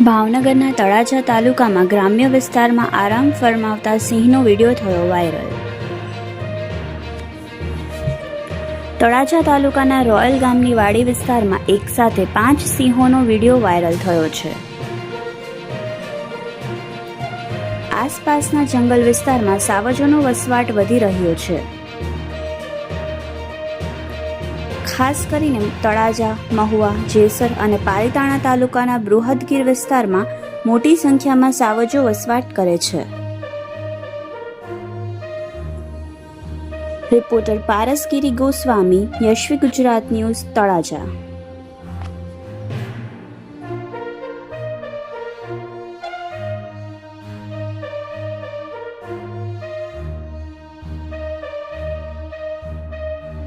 ભાવનગરના તળાજા તાલુકામાં ગ્રામ્ય વિસ્તારમાં આરામ ફરમાવતા સિંહનો વિડીયો થયો વાયરલ। તળાજા તાલુકાના રોયલ ગામની વાડી વિસ્તારમાં એકસાથે 5 સિંહોનો વિડીયો વાયરલ થયો છે। આસપાસના જંગલ વિસ્તારમાં સાવજોનો વસવાટ વધી રહ્યો છે। ખાસ કરીને તળાજા, મહુવા, જેસર અને પાલીતાણા તાલુકાના બૃહદગીર વિસ્તારમાં મોટી સંખ્યામાં સાવજો વસવાટ કરે છે। Reporter Parasgiri Goswami, Yashvi Gujarat News, Talaja.